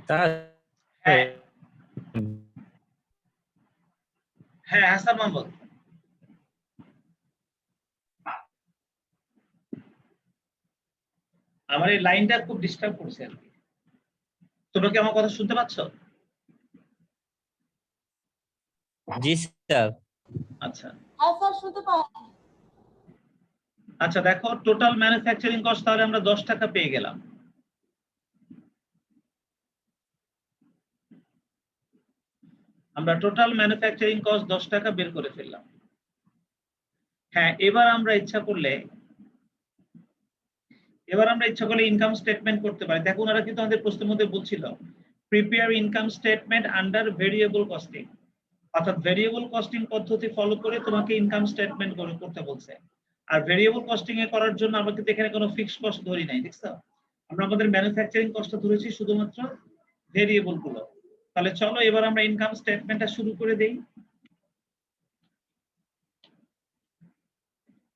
হ্যাঁ হ্যাঁ হাসান মাহমুদ, আমার এই লাইনটা খুব ডিস্টার্ব করছে আর কি। তোমরা কি আমার কথা শুনতে পাচ্ছ? জি স্যার। আচ্ছা আচ্ছা, দেখো টোটাল ম্যানুফ্যাকচারিং কস্ট তাহলে আমরা 10 টাকা পেয়ে গেলাম। আমরা টোটাল ম্যানুফ্যাকচারিং কস্ট 10 টাকা বের করে ফেললাম। হ্যাঁ, এবার আমরা ইচ্ছা করলে ইনকাম স্টেটমেন্ট করতে পারি। দেখো ওনারা কিন্তু আমাদের প্রশ্নের মধ্যে বলছিল prepare income statement under variable costing, অর্থাৎ ভেরিয়েবল কস্টিং পদ্ধতি ফলো করে তোমাকে ইনকাম স্টেটমেন্ট করতে বলছে। আর ভেরিয়েবল কস্টিং এ করার জন্য আমরা কিন্তু এখানে কোনো ফিক্সড কস্ট ধরি নাই, দেখছো? আমরা আমাদের ম্যানুফ্যাকচারিং কস্টটা ধরেছি শুধুমাত্র ভেরিয়েবল গুলো। তাহলে চলো এবার আমরা ইনকাম স্টেটমেন্টটা শুরু করে দেই।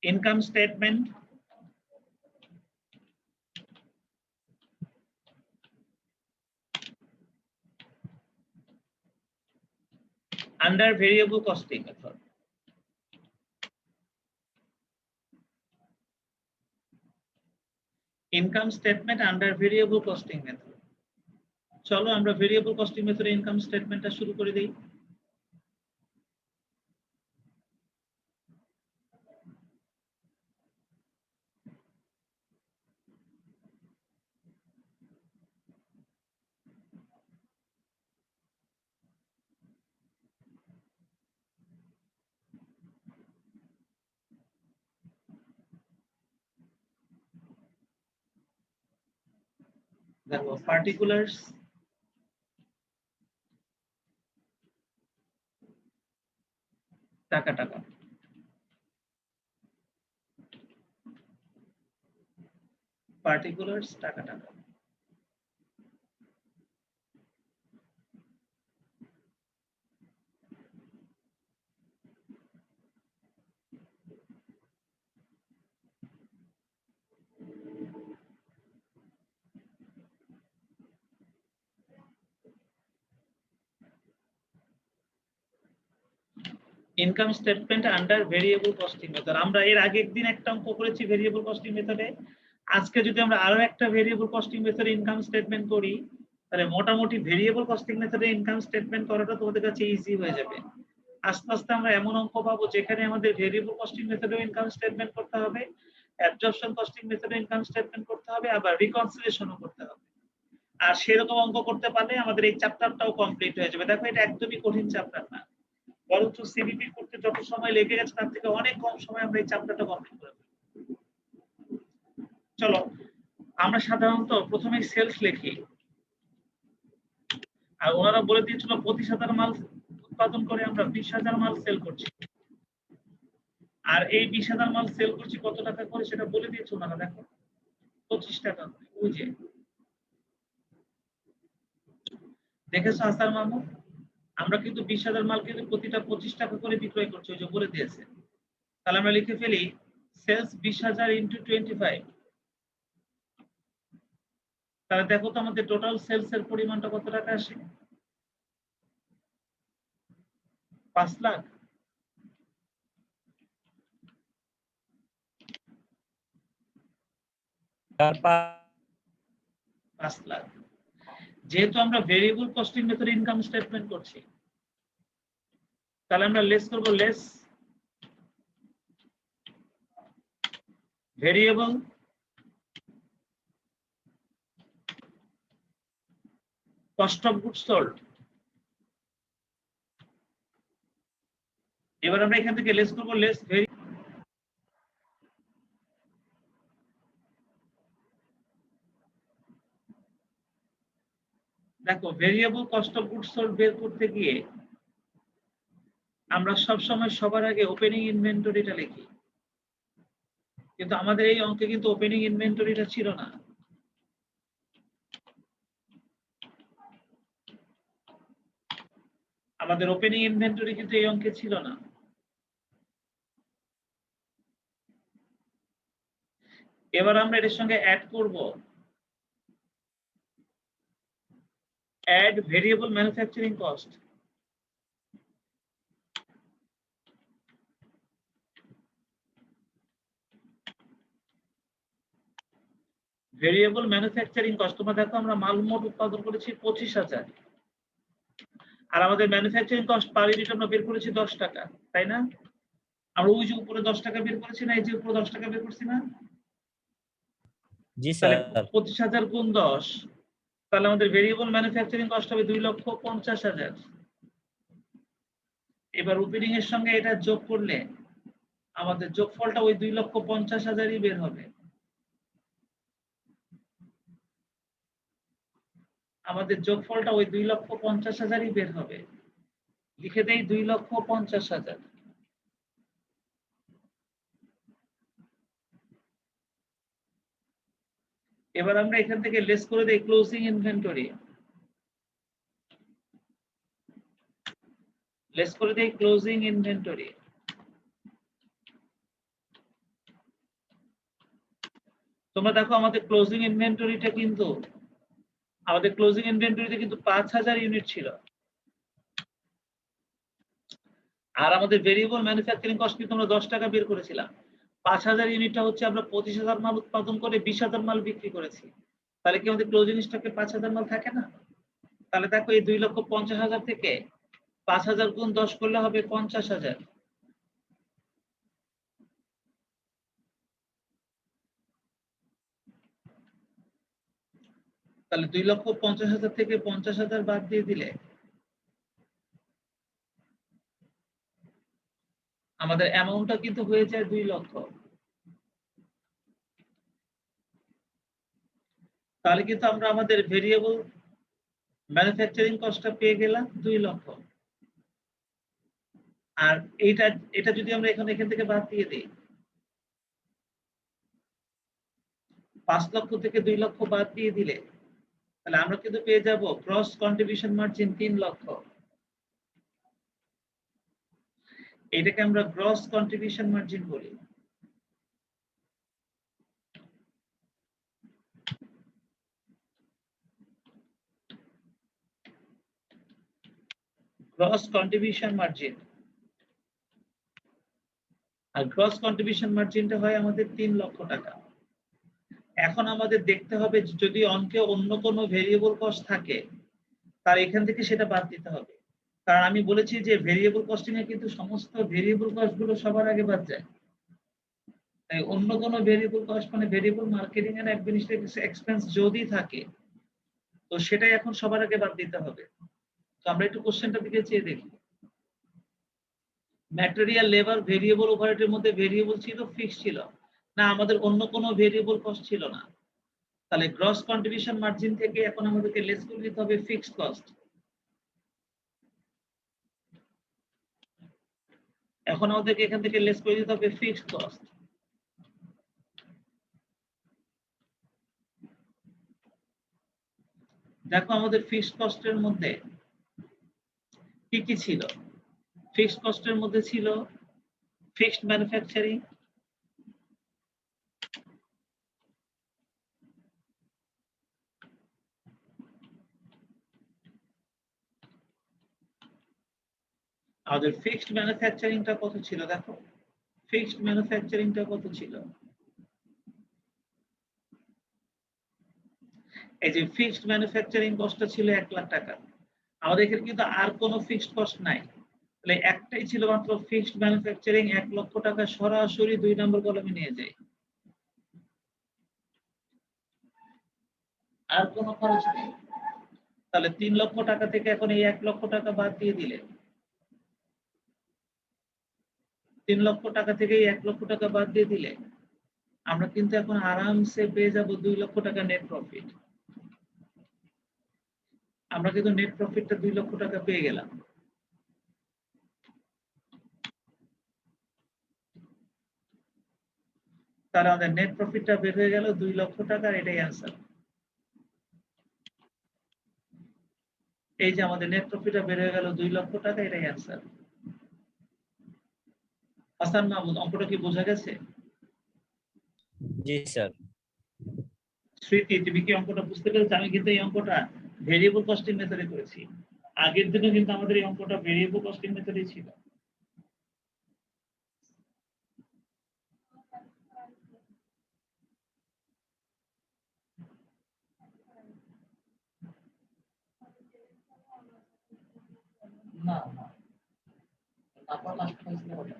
Income statement under variable costing method. Income statement under variable costing method. চলো আমরা variable costing method ইনকাম স্টেটমেন্টটা শুরু করে দেই। দেখো পার্টিকুলার্স, টাকা টাকা, পার্টিকুলার্স টাকা টাকা। Income statement under variable costing method. আমরা এর আগে একদিন একটা অঙ্ক করেছি ভেরিয়েবল কস্টিং মেথডে। আজকে যদি আমরা আরো একটা ভেরিয়েবল কস্টিং মেথডে ইনকাম স্টেটমেন্ট করি, তাহলে মোটামুটি ভেরিয়েবল কস্টিং মেথডে ইনকাম স্টেটমেন্ট করাটা তোমাদের কাছে ইজি হয়ে যাবে। আস্তে আস্তে আমরা এমন অঙ্ক পাবো যেখানে আমাদের ভেরিয়েবল কস্টিং মেথডে ইনকাম স্টেটমেন্ট করতে হবে, অ্যাবজর্পশন কস্টিং মেথডে ইনকাম স্টেটমেন্ট করতে হবে, আবার রিকনসিলিয়েশনও করতে হবে। আর সেরকম অঙ্ক করতে পারলে আমাদের এই চ্যাপ্টারটাও কমপ্লিট হয়ে যাবে। দেখো এটা একদমই কঠিন চ্যাপ্টার না, বরঞ্চ সিবিপি করতে যত সময় লেগে গেছে তার থেকে অনেক কম সময় আমরা এই চ্যাপ্টারটা কমপ্লিট করে ফেলব। চলো আমরা সাধারণত প্রথমে সেলস লিখি। আর ওনারা বলে দিয়েছিল 25,000 মাল উৎপাদন করে আমরা 20,000 মাল সেল করছি। আর এই 20,000 মাল সেল করছি কত টাকা করে সেটা বলে দিয়েছে ওনারা। দেখো 25 টাকা করে। ওই যে দেখেছো হাসান মাহমুদ, আমরা কিন্তু 20,000 মাল কিন্তু প্রতিটা 25 টাকা করে বিক্রয় করছি, ওই যে বলে দিয়েছে। তাহলে আমরা লিখে ফেলি সেলস 20,000 ইনটু 25। তাহলে দেখো তো আমাদের টোটাল সেলস এর পরিমাণটা কত টাকা আসে? 5 লাখ। তারপর 5 লাখ। যেহেতু আমরা ভেরিয়েবল কস্টিং মেথডে ইনকাম স্টেটমেন্ট করছি, তাহলে আমরা লেস করব less variable cost of goods sold. এবার আমরা এখান থেকে লেস করব লেস দেখো variable cost of goods sold বের করতে গিয়ে আমরা সব সময় সবার আগে ওপেনিং ইনভেন্টরিটা লিখি, কিন্তু আমাদের এই অঙ্কে কিন্তু ওপেনিং ইনভেন্টরিটা ছিল না। আমাদের ওপেনিং ইনভেন্টরি কিন্তু এই অঙ্কে ছিল না। এবার আমরা এর সঙ্গে অ্যাড করব add variable manufacturing cost. Variable manufacturing cost, তোমরা দেখো আমরা মাল মোট উৎপাদন করেছি 25,000, আর আমাদের ম্যানুফ্যাকচারিং কস্ট পার ইউনিট আমরা বের করেছি 10 টাকা, তাই না? আমরা ওই যে উপরে 10 টাকা বের করেছি না, এই যে উপরে 10 টাকা বের করছি না? জি তাহলে স্যার 25,000 গুণ 10, তাহলে আমাদের ভেরিয়েবল ম্যানুফ্যাকচারিং কস্ট হবে 2,50,000। এবার ওপেনিং এর সঙ্গে এটা যোগ করলে আমাদের যোগফলটা ওই 2,50,000ই বের হবে। আমাদের যোগফলটা ওই 2,50,000ই বের হবে। লিখে দেই 2,50,000। এবার আমরা এখান থেকে লেস করে দেই ক্লোজিং ইনভেন্টরি। লেস করে দেই ক্লোজিং ইনভেন্টরি। তোমরা দেখো আমাদের ক্লোজিং ইনভেন্টরিটা কিন্তু আমাদের ক্লোজিং ইনভেন্টরিতে কিন্তু 5,000 ইউনিট ছিল, আর আমাদের ভেরিয়েবল ম্যানুফ্যাকচারিং কস্ট কিন্তু আমরা 10 টাকা বের করেছিলাম। 5,000 ইউনিটটা হচ্ছে আমরা 25,000 মাল উৎপাদন করে 20,000 মাল বিক্রি করেছি। তাহলে কি আমাদের ক্লোজিং স্টকে 5,000 মাল থাকে না? তাহলে দেখো এই 2,50,000 থেকে 5,000 গুণ 10 করলে হবে 50,000। তাহলে 2,50,000 থেকে 50,000 বাদ দিয়ে দিলে আমাদের অ্যামাউন্টটা কিন্তু হয়ে যায় 2 লক্ষ। তাহলে কিন্তু আমরা আমাদের ভেরিয়েবল ম্যানুফ্যাকচারিং কস্টটা পেয়ে গেলাম 2 লক্ষ। আর এটা যদি আমরা এখান থেকে বাদ দিয়ে দিই, 5 লক্ষ থেকে 2 লক্ষ বাদ দিয়ে দিলে তাহলে আমরা কিন্তু পেয়ে যাব গ্রস কন্ট্রিবিউশন মার্জিন 3 লক্ষ। এটাকে আমরা গ্রস কন্ট্রিবিউশন মার্জিন বলি। Gross contribution margin. আর গ্রস কন্ট্রিবিউশন মার্জিনটা হয় আমাদের 3 লক্ষ টাকা। এখন আমাদের দেখতে হবে যদি অঙ্কে অন্য কোনো ভেরিয়েবল কস্ট থাকে তার এখান থেকে সেটা বাদ দিতে হবে। কারণ আমি বলেছি যে ভেরিয়েবল কস্টিং এ কিন্তু সমস্ত ভেরিয়েবল কস্ট গুলো সবার আগে বাদ যায়। তাই অন্য কোনো ভেরিয়েবল কস্ট মানে variable marketing and administrative expense যদি থাকে তো সেটাই এখন সবার আগে বাদ দিতে হবে। তো আমরা একটু কোশ্চেনটার দিকে চেয়ে দেখি। ম্যাটেরিয়াল লেবার ভেরিয়েবল ওভারহেডের মধ্যে ভেরিয়েবল ছিল ফিক্সড ছিল না, আমাদের অন্য কোনো ভেরিয়েবল কস্ট ছিল না। তাহলে গ্রস কন্ট্রিবিউশন মার্জিন থেকে এখন আমাদেরকে লেস করে দিতে হবে ফিক্সড কস্ট। এখন আমাদেরকে এখান থেকে লেস করে দিতে হবে ফিক্সড কস্ট। দেখো আমাদের ফিক্সড কস্টের মধ্যে কি কি ছিল? ফিক্সড কস্টের মধ্যে ছিল ফিক্সড ম্যানুফ্যাকচারিং, আমাদের ফিক্সড ম্যানুফ্যাকচারিংটা কত ছিল? দেখো ফিক্সড ম্যানুফ্যাকচারিংটা কত ছিল? এই যে ফিক্সড ম্যানুফ্যাকচারিং কস্টটা ছিল 1 লাখ টাকা। আমাদের এখানে কিন্তু আর কোনো ফিক্সড কস্ট নাই, তাহলে একটাই ছিল মাত্র ফিক্সড ম্যানুফ্যাকচারিং 1 লক্ষ টাকা সরাসরি 2 নম্বর কলামে নিয়ে যায়। আর কোনো খরচ নেই। তাহলে 3 লক্ষ টাকা থেকে এখন এই 1 লক্ষ টাকা বাদ দিয়ে দিলে 3 লক্ষ টাকা থেকে এই 1 লক্ষ টাকা বাদ দিয়ে দিলে আমরা কিন্তু এখন আরামসে পেয়ে যাব 2 লক্ষ টাকা নেট প্রফিট। আমরা কিন্তু নেট প্রফিটটা 2 লক্ষ টাকা পেয়ে গেলাম। তাহলে আমাদের নেট প্রফিটটা বের হয়ে গেল 2 লক্ষ টাকা, আর এটাই অ্যান্সার। এই যে আমাদের নেট প্রফিটটা বের হয়ে গেল 2 লক্ষ টাকা, এটাই অ্যান্সার। হাসান মাহমুদ, অঙ্কটা কি বোঝা গেছে? জি স্যার। স্মৃতি, তুমি কি অঙ্কটা বুঝতে পেরেছো? আমি কিন্তু এই অঙ্কটা ভেরিয়েবল কস্টিং মেথডে করেছি। আগের দিনে কিন্তু আমাদের এই অঙ্কটা ভেরিয়েবল কস্টিং মেথডেই ছিল। না না তারপর লাস্ট হয়েছিল ওটা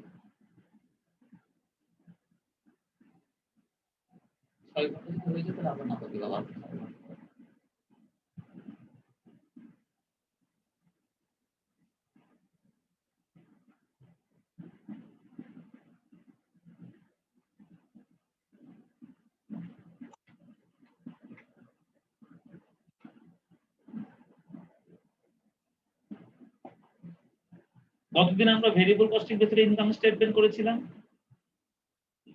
6 ঘন্টা যদি হয়ে যেত আবার না দিলাম আবার গতদিন আমরা ভেরিয়েবল কস্টিং মেথডে ইনকাম স্টেটমেন্ট করেছিলাম।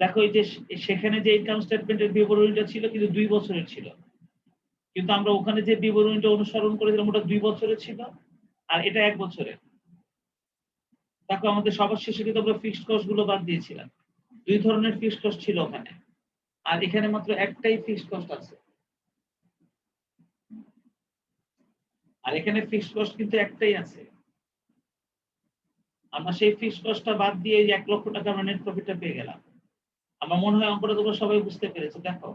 দেখো এই যে সেখানে যে ইনকাম স্টেটমেন্টের বিবরণীটা ছিল কিন্তু 2 বছরের ছিল, কিন্তু আমরা ওখানে যে বিবরণীটা অনুসরণ করেছিলাম ওটা 2 বছরের ছিল আর এটা 1 বছরের। দেখো আমাদের সবার শেষে কিন্তু আমরা ফিক্সড কস্ট গুলো বাদ দিয়েছিলাম। 2 ধরনের ফিক্সড কস্ট ছিল ওখানে, আর এখানে মাত্র একটাই ফিক্সড কস্ট আছে। আর এখানে ফিক্সড কস্ট কিন্তু একটাই আছে। আমরা সেই ফিক্সড কস্টটা বাদ দিয়ে এই 1 লক্ষ টাকা আমরা নেট প্রফিটটা পেয়ে গেলাম। আমার মনে হয় অঙ্কটা তোমরা সবাই বুঝতে পেরেছো। দেখো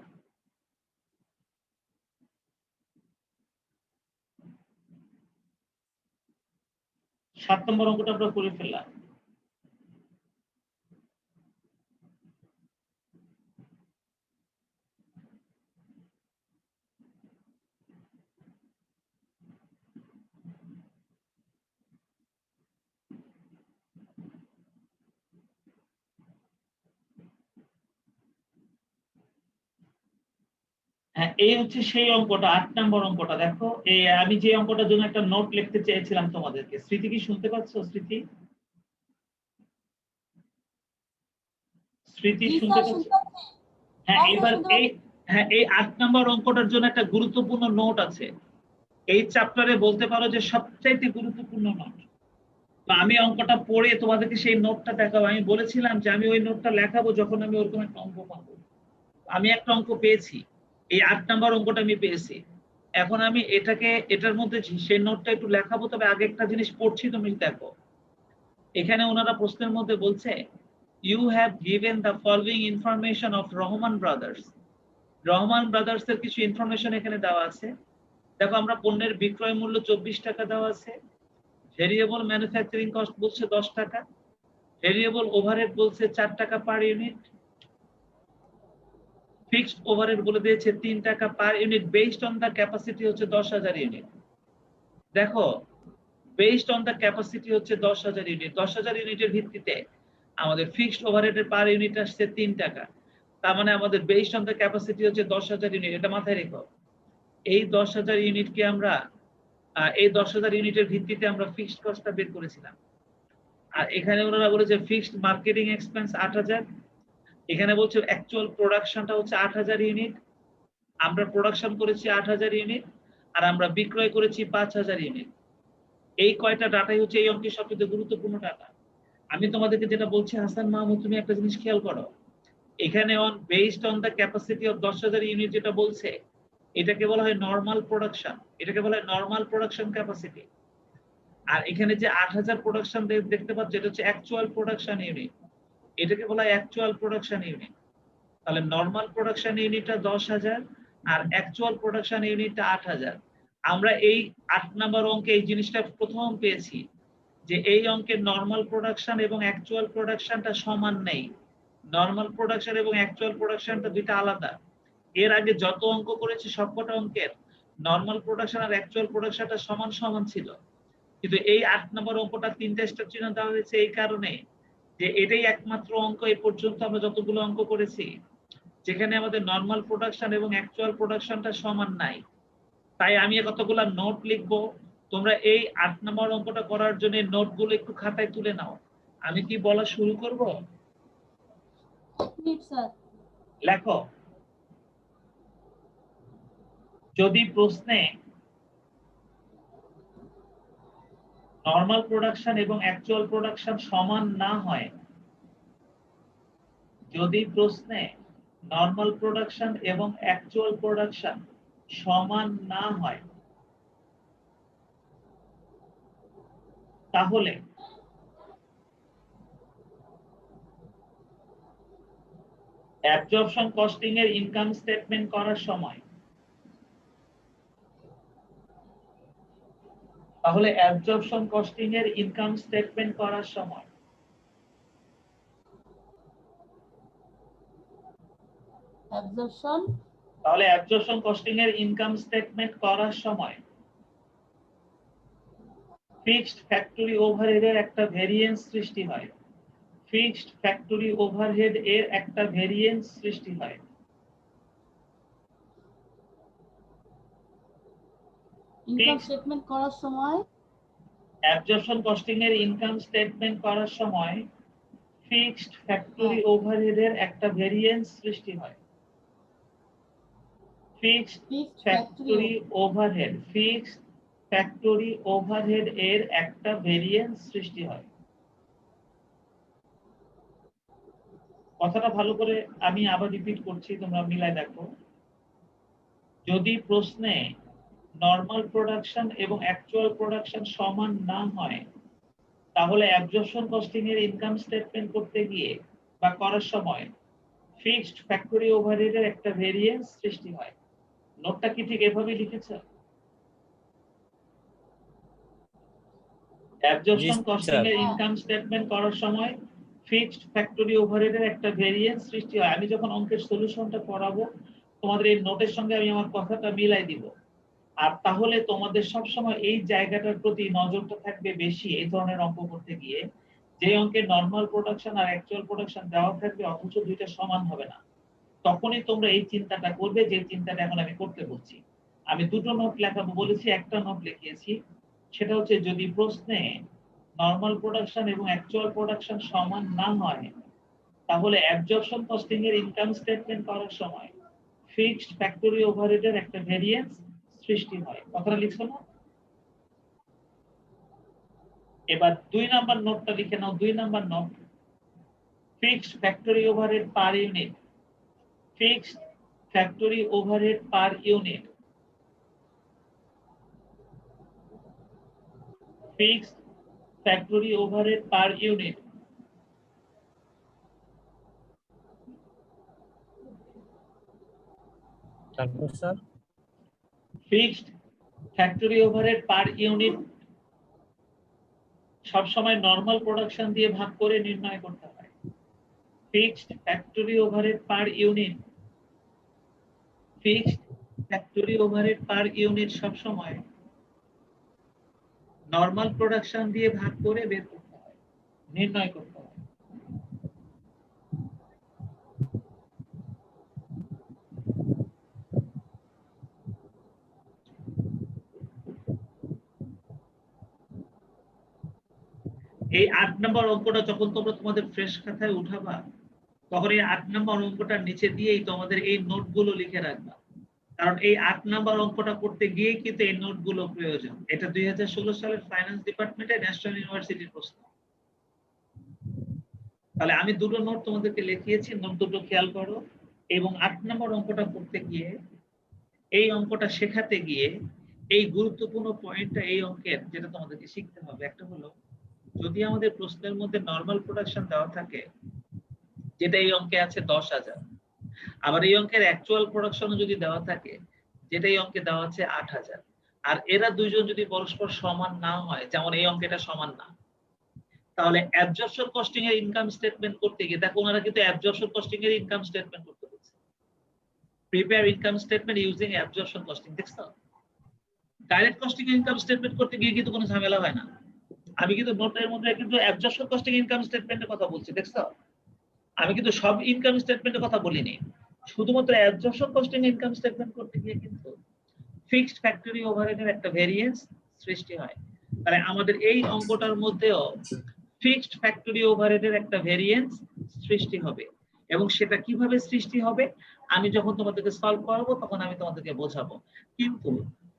7 নম্বর অঙ্কটা আমরা করে ফেললাম। হ্যাঁ, এই হচ্ছে সেই অঙ্কটা 8 নম্বর অঙ্কটা। দেখো এই আমি যে অঙ্কটার জন্য একটা নোট লিখতে চেয়েছিলাম তোমাদেরকে, স্মৃতি কি শুনতে পাচ্ছ? স্মৃতি স্মৃতি শুনতে পাচ্ছ? হ্যাঁ, এবার এই 8 নম্বর অঙ্কটার জন্য একটা গুরুত্বপূর্ণ নোট আছে। এই চ্যাপ্টারে বলতে পারো যে সবচাইতে গুরুত্বপূর্ণ নোট। তো আমি অঙ্কটা পড়ে তোমাদেরকে সেই নোটটা দেখাবো। আমি বলেছিলাম যে আমি ওই নোটটা লেখাবো যখন আমি ওরকম একটা অঙ্ক পাবো। আমি একটা অঙ্ক পেয়েছি, এই 8 নম্বর অঙ্কটা আমি পেয়েছি। এখন আমি এটার মধ্যে সেই নোটটা একটু লেখাবো, তবে আগে একটা জিনিস পড়ছি তুমি দেখো। এখানে ওনারা প্রশ্নের মধ্যে বলছে you have given the following information of Rahman brothers. Rahman brothers এর কিছু ইনফরমেশন এখানে দেওয়া আছে। দেখো আমরা পণ্যের বিক্রয় মূল্য 24 টাকা দেওয়া আছে, ভেরিয়েবল ম্যানুফ্যাকচারিং কস্ট বলছে 10 টাকা, ভেরিয়েবল ওভারহেড বলছে 4 টাকা পার ইউনিট, ফিক্সড ওভারহেড বলে দিয়েছে 3 টাকা per unit based on the capacity হচ্ছে 10,000 ইউনিট। দেখো বেসড অন দ্য ক্যাপাসিটি হচ্ছে 10,000 ইউনিট। 10,000 ইউনিটের ভিত্তিতে আমাদের ফিক্সড ওভারহেডের পার ইউনিট আসছে 3 টাকা। তার মানে আমাদের বেসড অন দ্য ক্যাপাসিটি হচ্ছে 10,000 ইউনিট। এটা মাথায় রেখো। এই 10,000 ইউনিটকে আমরা এই 10,000 ইউনিটের ভিত্তিতে আমরা ফিক্সড কস্টটা বের করেছিলাম। আর এখানে ওনারা বলেছে ফিক্সড মার্কেটিং এক্সপেন্স 8,000। এখানে বলছে অ্যাকচুয়াল প্রোডাকশনটা হচ্ছে 8,000 ইউনিট। আমরা প্রোডাকশন করেছি 8,000 ইউনিট আর আমরা বিক্রয় করেছি 5,000 ইউনিট। এই কয়টা ডাটাই হচ্ছে এই অঙ্কের সবচেয়ে গুরুত্বপূর্ণ ডাটা। আমি তোমাদেরকে যেটা বলছি হাসান মাহমুদ, তুমি একটা জিনিস খেয়াল করো। এখানে based on the capacity of 10,000 unit যেটা বলছে এটাকে বলা হয় নরমাল প্রোডাকশন, এটাকে বলা হয় নরমাল প্রোডাকশন ক্যাপাসিটি। আর এখানে যে 8,000 প্রোডাকশন দেখতে পাচ্ছ এটা হচ্ছে অ্যাকচুয়াল প্রোডাকশন ইউনিট, এটাকে বলা হয় অ্যাকচুয়াল প্রোডাকশন ইউনিট। তাহলে নরমাল প্রোডাকশন ইউনিটটা 10,000 আর অ্যাকচুয়াল প্রোডাকশন ইউনিটটা 8,000। আমরা এই 8 নম্বর অঙ্কে এই জিনিসটা প্রথম পেয়েছি যে এই অঙ্কের নরমাল প্রোডাকশন এবং অ্যাকচুয়াল প্রোডাকশনটা সমান নেই। নরমাল প্রোডাকশন এবং অ্যাকচুয়াল প্রোডাকশনটা দুইটা আলাদা। এর আগে যত অঙ্ক করেছি সবকটা অঙ্কের নরমাল প্রোডাকশন আর অ্যাকচুয়াল প্রোডাকশনটা সমান সমান ছিল, কিন্তু এই 8 নম্বর অঙ্কটা 3টা স্টেপ চিহ্ন দেওয়া হয়েছে এই কারণে যে এটাই একমাত্র অঙ্ক এই পর্যন্ত আমরা যতগুলো অঙ্ক করেছি যেখানে আমাদের নরমাল প্রোডাকশন এবং অ্যাকচুয়াল প্রোডাকশনটা সমান নাই। তাই আমি কতগুলো নোট লিখবো, তোমরা এই 8 নম্বর অঙ্কটা করার জন্য নোটগুলো একটু খাতায় তুলে নাও। আমি কি বলা শুরু করব? লেখো, যদি প্রশ্নে নরমাল প্রোডাকশন এবং অ্যাকচুয়াল প্রোডাকশন সমান না হয়, যদি প্রশ্নে নরমাল প্রোডাকশন এবং অ্যাকচুয়াল প্রোডাকশন সমান না হয় তাহলে অ্যাবজর্পশন কস্টিং এর ইনকাম স্টেটমেন্ট করার সময় ফিক্সড ফ্যাক্টরি ওভারহেডের একটা ভেরিয়েন্স সৃষ্টি হয়। ফিক্সড ফ্যাক্টরি ওভারহেড এর একটা ভেরিয়েন্স সৃষ্টি হয়। ইনকাম স্টেটমেন্ট করার সময় অ্যাবজর্পশন কস্টিং এর ইনকাম স্টেটমেন্ট করার সময় ফিক্সড ফ্যাক্টরি ওভারহেড এর একটা ভেরিয়েন্স সৃষ্টি হয়। ফিক্সড ফ্যাক্টরি ওভারহেড এর একটা ভেরিয়েন্স সৃষ্টি হয়। কথাটা ভালো করে আমি আবার রিপিট করছি, তোমরা মিলাই দেখো। যদি প্রশ্নে নরমাল প্রোডাকশন এবং অ্যাকচুয়াল প্রোডাকশন সমান না হয়, তাহলে অ্যাবজর্পশন কস্টিং এর ইনকাম স্টেটমেন্ট করতে গিয়ে বা করার সময় ফিক্সড ফ্যাক্টরি ওভারহেড এর একটা ভেরিয়েন্স সৃষ্টি হয়। নোটটা কি ঠিক এভাবেই লিখেছে? অ্যাবজর্পশন কস্টিং এর ইনকাম স্টেটমেন্ট করার সময় ফিক্সড ফ্যাক্টরি ওভারহেড এর একটা ভেরিয়েন্স সৃষ্টি হয়। আমি যখন অঙ্কের সলিউশনটা করাবো, তোমাদের এই নোটের সঙ্গে আমি আমার কথাটা মিলাই দিব। আর তাহলে তোমাদের সব সময় এই জায়গাটার প্রতি নজরটা থাকবে বেশি এই ধরনের অঙ্ক করতে গিয়ে, যে অঙ্কে নরমাল প্রোডাকশন আর অ্যাকচুয়াল প্রোডাকশন দেওয়া থাকবে অথচ দুইটা সমান হবে না, তখনই তোমরা এই চিন্তাটা করবে যে চিন্তাটা এখন আমি করতে বলছি। আমি দুটো নোট লেখাবো বলেছি, একটা নোট লিখিয়েছি, সেটা হচ্ছে যদি প্রশ্নে নরমাল প্রোডাকশন এবং অ্যাকচুয়াল প্রোডাকশন সমান না হয়, তাহলে অ্যাবজর্পশন কস্টিং এর ইনকাম স্টেটমেন্ট করার সময় ফিক্সড ফ্যাক্টরি ওভারহেড এর একটা ভেরিয়েন্স সৃষ্টি হয়। কথাটা লিখছো না? এবার 2 নাম্বার নোটটা লিখে নাও। 2 number note, fixed factory overhead per unit. Fixed factory overhead per unit. Fixed factory overhead per unit. তারপর sir fixed factory overhead per unit সব সময় নরমাল প্রোডাকশন দিয়ে ভাগ করে নির্ণয় করতে হয়। Fixed factory overhead per unit, fixed factory overhead per unit সব সময় নরমাল প্রোডাকশন দিয়ে ভাগ করে বের করতে হয়, নির্ণয় করতে হয়। এই 8 নম্বর অঙ্কটা যখন তোমরা তোমাদের ফ্রেশ খাতায় উঠাবা, তখন এই 8 নম্বর অঙ্কটার নিচে দিয়েই তোমাদের এই নোটগুলো লিখে রাখবা, কারণ এই 8 নম্বর অঙ্কটা করতে গিয়ে কিন্তু এই নোটগুলো প্রয়োজন। এটা 2016 সালের ফাইন্যান্স ডিপার্টমেন্টে ন্যাশনাল ইউনিভার্সিটির প্রশ্ন। তাহলে আমি দুটো নোট তোমাদেরকে লিখিয়েছি, নোট দুটো খেয়াল করো। এবং 8 নম্বর অঙ্কটা করতে গিয়ে, এই অঙ্কটা শেখাতে গিয়ে এই গুরুত্বপূর্ণ পয়েন্টটা এই অঙ্কের যেটা তোমাদেরকে শিখতে হবে, একটা হলো যদি আমাদের প্রশ্নের মধ্যে নরমাল প্রোডাকশন দেওয়া থাকে, যেটা এই অঙ্কে আছে 10,000, আবার এই অঙ্কের অ্যাকচুয়াল প্রোডাকশনও যদি দেওয়া থাকে, যেটা এই অঙ্কে দেওয়া আছে 8,000, আর এরা দুইজন যদি পরস্পর সমান না হয়, যেমন এই অঙ্কেটা সমান না, তাহলে অ্যাবজর্পশন কস্টিং এর ইনকাম স্টেটমেন্ট করতে গিয়ে দেখো ওনারা কিন্তু অ্যাবজর্পশন কস্টিং এর ইনকাম স্টেটমেন্ট করতে বলছে। Prepare income statement using absorption costing. দেখছো, ডাইরেক্ট কস্টিং এর ইনকাম স্টেটমেন্ট করতে গিয়ে কিন্তু কোনো ঝামেলা হয় না। আমি কিন্তু নোটের মধ্যে কিন্তু অ্যাবজর্পশন কস্টিং ইনকাম স্টেটমেন্টের কথা বলছি, দেখছো? আমি কিন্তু সব ইনকাম স্টেটমেন্টের কথা বলিনি, শুধুমাত্র অ্যাবজর্পশন কস্টিং ইনকাম স্টেটমেন্ট করতে গিয়ে কিন্তু ফিক্সড ফ্যাক্টরি ওভারহেডের একটা ভেরিয়েন্স সৃষ্টি হয়। তাহলে আমাদের এই অঙ্কটার মধ্যেও ফিক্সড ফ্যাক্টরি ওভারহেডের একটা ভেরিয়েন্স সৃষ্টি হবে, এবং সেটা কিভাবে সৃষ্টি হবে আমি যখন তোমাদেরকে সলভ করাবো তখন আমি তোমাদেরকে বোঝাবো। কিন্তু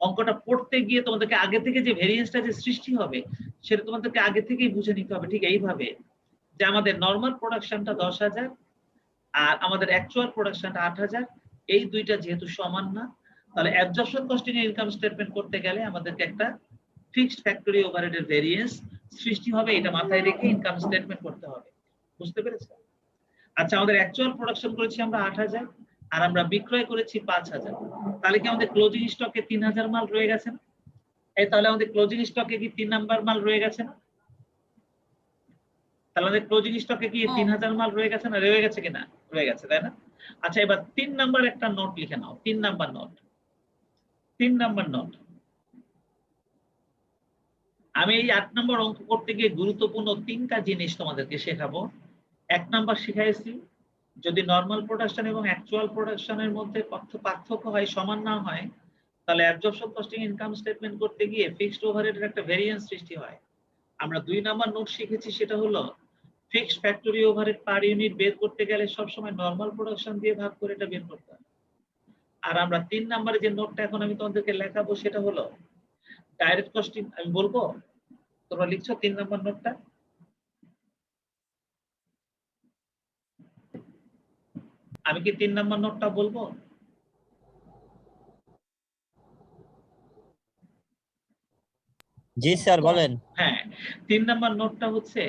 অঙ্কটা পড়তে গিয়ে তোমাদেরকে আগে থেকে যে ভেরিয়েন্সটা যে সৃষ্টি হবে সেটা তোমাদেরকে আগে থেকেই বুঝে নিতে হবে, ঠিক এইভাবে যে আমাদের নরমাল প্রোডাকশনটা 10,000 আর আমাদের অ্যাকচুয়াল প্রোডাকশনটা 8,000, এই দুইটা যেহেতু সমান না, তাহলে অ্যাবজর্পশন কস্টিং এর ইনকাম স্টেটমেন্ট করতে গেলে আমাদেরকে একটা ফিক্সড ফ্যাক্টরি ওভারহেডের ভেরিয়েন্স সৃষ্টি হবে, এটা মাথায় রেখে ইনকাম স্টেটমেন্ট করতে হবে। বুঝতে পেরেছেন? আচ্ছা, আমাদের অ্যাকচুয়াল প্রোডাকশন করেছি আমরা 8,000 আর আমরা বিক্রয় করেছি 5,000। তাহলে কি আমাদের ক্লোজিং স্টকে 3,000 মাল রয়ে গেছে না? তাহলে আমাদের ক্লোজিং স্টকে কি 3 নাম্বার মাল রয়ে গেছে না? তাহলে আমাদের ক্লোজিং স্টকে কি 3,000 মাল রয়ে গেছে না? রয়ে গেছে কিনা? রয়ে গেছে, তাই না? আচ্ছা, এবার 3 নাম্বার একটা নোট লিখে নাও। 3 নাম্বার নোট। 3 number note. আমি এই 8 নাম্বার অঙ্ক করতে গিয়ে গুরুত্বপূর্ণ 3টা জিনিস তোমাদেরকে শেখাবো। 1 নাম্বার শিখাইছি, যদি নরমাল প্রোডাকশন এবং অ্যাকচুয়াল প্রোডাকশনের মধ্যে পার্থক্য হয়, সমান না হয়, তাহলে অ্যাবজর্পশন কস্টিং ইনকাম স্টেটমেন্ট করতে গিয়ে ফিক্সড ওভারহেডের একটা ভেরিয়েন্স সৃষ্টি হয়। আমরা 2 নাম্বার নোট শিখেছি, সেটা হলো fixed factory overhead per unit বের করতে গেলে সবসময় নরমাল প্রোডাকশন দিয়ে ভাগ করে এটা বের করতে হয়। আর আমরা 3 নাম্বারে যে নোটটা এখন আমি তোমাদেরকে লেখাবো সেটা হলো ডাইরেক্ট কস্টিং। আমি বলবো, তোমরা লিখছো 3 নাম্বার নোটটা? আমি কি 3 নাম্বার নোটটা বলবো? জি স্যার বলেন। হ্যাঁ, 3 নাম্বার নোটটা হচ্ছে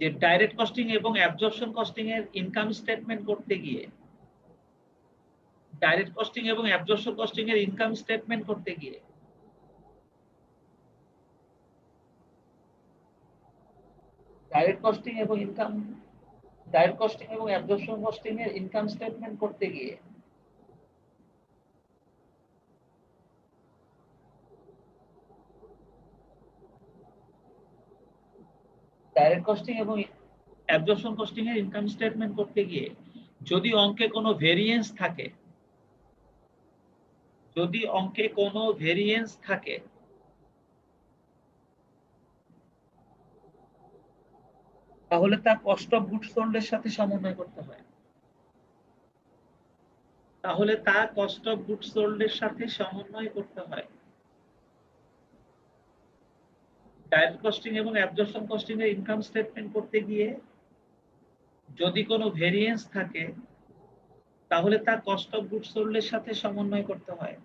যে ডাইরেক্ট কস্টিং এবং অ্যাবজর্পশন কস্টিং এর ইনকাম স্টেটমেন্ট করতে গিয়ে, ডাইরেক্ট কস্টিং এবং অ্যাবজর্পশন কস্টিং এর ইনকাম স্টেটমেন্ট করতে গিয়ে ডাইরেক্ট কস্টিং এবং অ্যাবজর্পশন কস্টিং এর ইনকাম স্টেটমেন্ট করতে গিয়ে ডাইরেক্ট কস্টিং এবং অ্যাবজর্পশন কস্টিং এর ইনকাম স্টেটমেন্ট করতে গিয়ে যদি অঙ্কে কোনো ভেরিয়েন্স থাকে, তাহলে তা কস্ট অফ গুডস সোল্ড এর সাথে সমন্বয় করতে হয়। ডাইরেক্ট কস্টিং এবং অ্যাবজর্পশন কস্টিং এর ইনকাম স্টেটমেন্ট করতে গিয়ে যদি কোনো ভেরিয়েন্স থাকে, তাহলে তা কস্ট অফ গুডস সোল্ড এর সাথে সমন্বয় করতে হয়।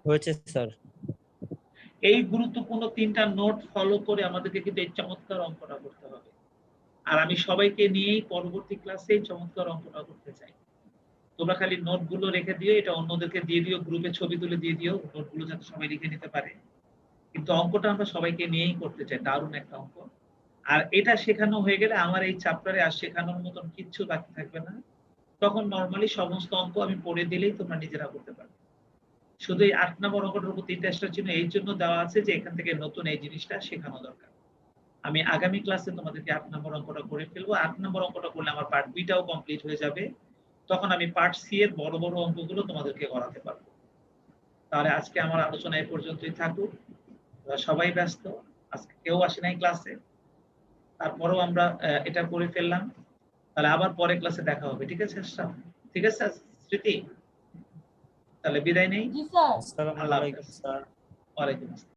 হয়েছে স্যার। এই গুরুত্বপূর্ণ 3টা নোট ফলো করে আমাদেরকে কিন্তু এই চমৎকার অঙ্কটা করতে হবে। আর আমি সবাইকে নিয়েই পরবর্তী ক্লাসে এই চমৎকার অঙ্কটা করতে চাই। তোমরা খালি নোটগুলো রেখে দিও, এটা অন্যদেরকে দিয়ে দিও, গ্রুপে ছবি তুলে দিয়ে দিও, নোটগুলো যাতে সবাই লিখে নিতে পারে। কিন্তু অঙ্কটা আমরা সবাইকে নিয়েই করতে চাই, দারুণ একটা অঙ্ক। আর এটা শেখানো হয়ে গেলে আমার এই চ্যাপ্টারে আর শেখানোর মতন কিচ্ছু বাকি থাকবে না। তখন নরমালি সমস্ত অঙ্ক আমি পড়ে দিলেই তোমরা নিজেরা করতে পারবে। শুধু এই 8 নম্বর অঙ্কটার উপর 3টা স্টার চিহ্ন এই জন্য দেওয়া আছে যে এখান থেকে নতুন এই জিনিসটা শেখানো দরকার। আমি আগামী ক্লাসে তোমাদেরকে 8 নম্বর অঙ্কটা করে ফেলবো। 8 নম্বর অঙ্কটা করলে আমার পার্ট বিটাও কমপ্লিট হয়ে যাবে। তখন আমি পার্ট সি এর বড় বড় অঙ্কগুলো তোমাদেরকে করাতে পারবো। তাহলে আজকে আমার আলোচনা এই পর্যন্তই থাকুক। সবাই ব্যস্ত, আজকে কেউ আসে নাই ক্লাসে, তারপরেও আমরা এটা করে ফেললাম। তাহলে আবার পরে ক্লাসে দেখা হবে, ঠিক আছে? ঠিক আছে স্মৃতি, তাহলে বিদায় নেই। জি স্যার। আসসালামু আল্লাহ আলাইকুম হাফেজ। স্যার। ওয়ালাইকুম আসসালাম।